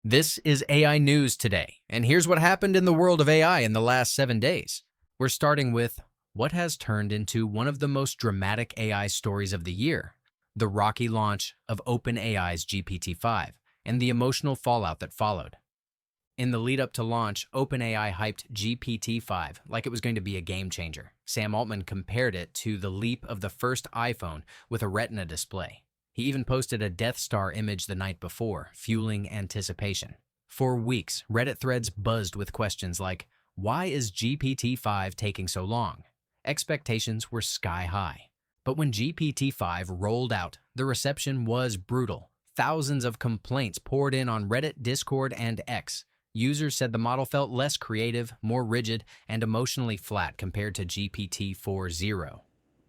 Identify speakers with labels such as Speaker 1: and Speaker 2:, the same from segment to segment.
Speaker 1: This is AI News Today, and here's what happened in the world of AI in the last 7 days. We're starting with what has turned into one of the most dramatic AI stories of the year, the rocky launch of OpenAI's GPT-5 and the emotional fallout that followed. In the lead up to launch, OpenAI hyped GPT-5 like it was going to be a game changer. Sam Altman compared it to the leap of the first iPhone with a Retina display. He even posted a Death Star image the night before, fueling anticipation. For weeks, Reddit threads buzzed with questions like, why is GPT-5 taking so long? Expectations were sky high. But when GPT-5 rolled out, the reception was brutal. Thousands of complaints poured in on Reddit, Discord, and X. Users said the model felt less creative, more rigid, and emotionally flat compared to GPT-4.0.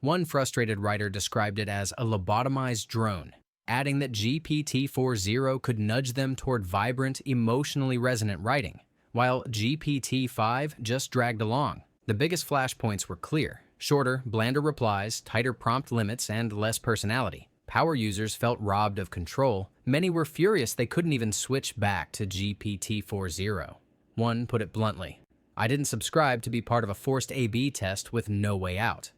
Speaker 1: One frustrated writer described it as a lobotomized drone, adding that GPT-4.0 could nudge them toward vibrant, emotionally resonant writing, while GPT-5 just dragged along. The biggest flashpoints were clear: shorter, blander replies, tighter prompt limits, and less personality. Power users felt robbed of control. Many were furious they couldn't even switch back to GPT-4.0. One put it bluntly, "I didn't subscribe to be part of a forced A/B test with no way out."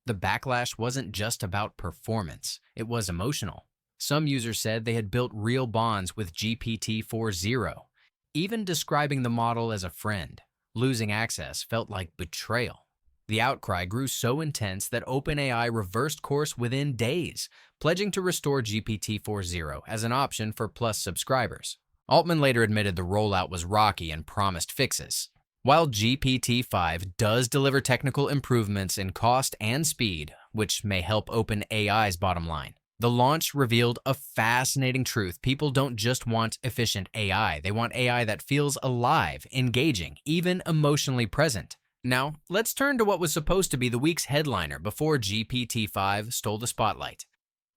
Speaker 1: The backlash wasn't just about performance, it was emotional. Some users said they had built real bonds with GPT-4.0, even describing the model as a friend. Losing access felt like betrayal. The outcry grew so intense that OpenAI reversed course within days, pledging to restore GPT-4.0 as an option for Plus subscribers. Altman later admitted the rollout was rocky and promised fixes. While GPT-5 does deliver technical improvements in cost and speed, which may help OpenAI's bottom line, the launch revealed a fascinating truth. People don't just want efficient AI, they want AI that feels alive, engaging, even emotionally present. Now, let's turn to what was supposed to be the week's headliner before GPT-5 stole the spotlight.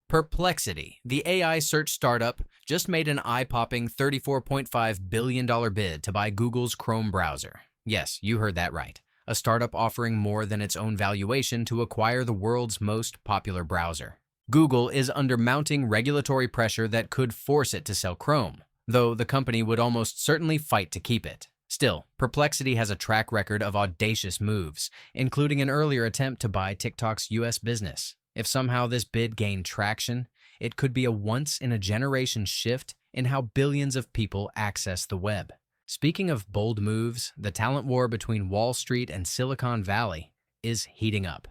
Speaker 1: Perplexity, the AI search startup, just made an eye-popping $34.5 billion bid to buy Google's Chrome browser. Yes, you heard that right. A startup offering more than its own valuation to acquire the world's most popular browser. Google is under mounting regulatory pressure that could force it to sell Chrome, though the company would almost certainly fight to keep it. Still, Perplexity has a track record of audacious moves, including an earlier attempt to buy TikTok's US business. If somehow this bid gained traction, it could be a once-in-a-generation shift in how billions of people access the web. Speaking of bold moves, the talent war between Wall Street and Silicon Valley is heating up.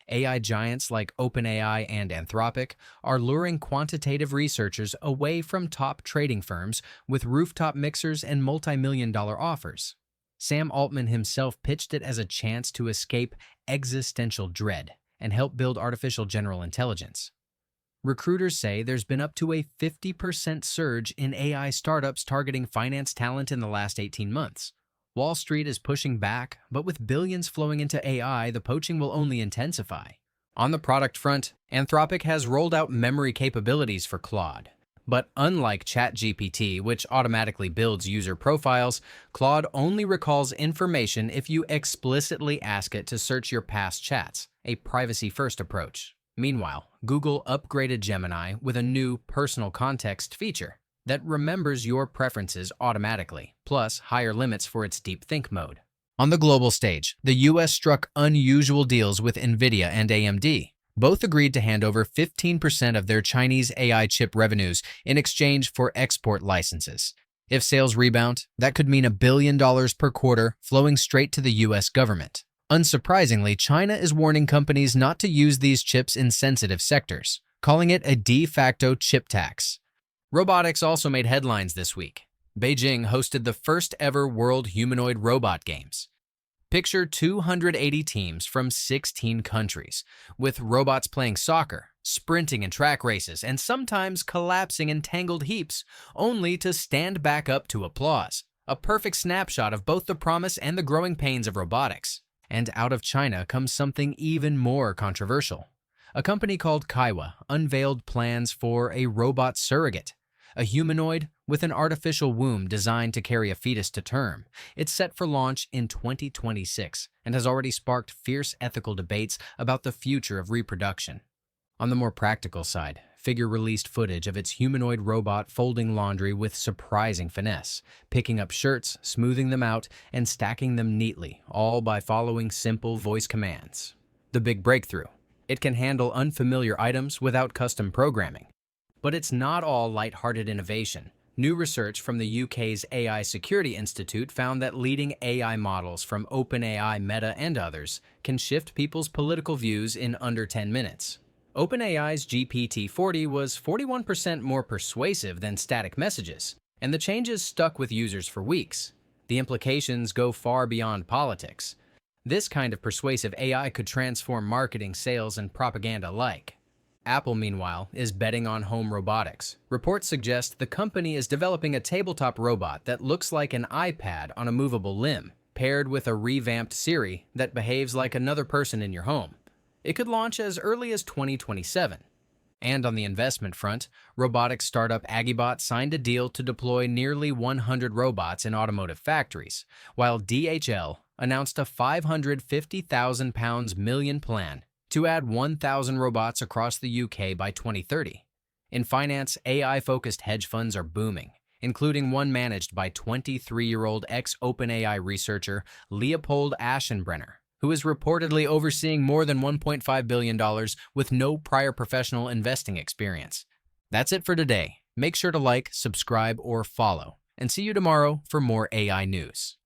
Speaker 1: AI giants like OpenAI and Anthropic are luring quantitative researchers away from top trading firms with rooftop mixers and multimillion-dollar offers. Sam Altman himself pitched it as a chance to escape existential dread and help build artificial general intelligence. Recruiters say there's been up to a 50% surge in AI startups targeting finance talent in the last 18 months. Wall Street is pushing back, but with billions flowing into AI, the poaching will only intensify. On the product front, Anthropic has rolled out memory capabilities for Claude. But unlike ChatGPT, which automatically builds user profiles, Claude only recalls information if you explicitly ask it to search your past chats, a privacy-first approach. Meanwhile, Google upgraded Gemini with a new personal context feature that remembers your preferences automatically, plus higher limits for its deep think mode. On the global stage, the US struck unusual deals with Nvidia and AMD. Both agreed to hand over 15% of their Chinese AI chip revenues in exchange for export licenses. If sales rebound, that could mean $1 billion per quarter flowing straight to the US government. Unsurprisingly, China is warning companies not to use these chips in sensitive sectors, calling it a de facto chip tax. Robotics also made headlines this week. Beijing hosted the first ever World Humanoid Robot Games. Picture 280 teams from 16 countries, with robots playing soccer, sprinting in track races, and sometimes collapsing in tangled heaps, only to stand back up to applause. A perfect snapshot of both the promise and the growing pains of robotics. And out of China comes something even more controversial. A company called Kaiwa unveiled plans for a robot surrogate, a humanoid with an artificial womb designed to carry a fetus to term. It's set for launch in 2026 and has already sparked fierce ethical debates about the future of reproduction. On the more practical side, figure released footage of its humanoid robot folding laundry with surprising finesse, picking up shirts, smoothing them out, and stacking them neatly, all by following simple voice commands. The big breakthrough: it can handle unfamiliar items without custom programming. But it's not all lighthearted innovation. New research from the UK's AI Security Institute found that leading AI models from OpenAI, Meta, and others can shift people's political views in under 10 minutes. OpenAI's GPT-40 was 41% more persuasive than static messages, and the changes stuck with users for weeks. The implications go far beyond politics. This kind of persuasive AI could transform marketing, sales, and propaganda alike. Apple, meanwhile, is betting on home robotics. Reports suggest the company is developing a tabletop robot that looks like an iPad on a movable limb, paired with a revamped Siri that behaves like another person in your home. It could launch as early as 2027. And on the investment front, robotics startup Agibot signed a deal to deploy nearly 100 robots in automotive factories, while DHL announced a £550,000 million plan to add 1,000 robots across the UK by 2030. In finance, AI-focused hedge funds are booming, including one managed by 23-year-old ex-OpenAI researcher Leopold Aschenbrenner, who is reportedly overseeing more than $1.5 billion with no prior professional investing experience. That's it for today. Make sure to like, subscribe, or follow, and see you tomorrow for more AI news.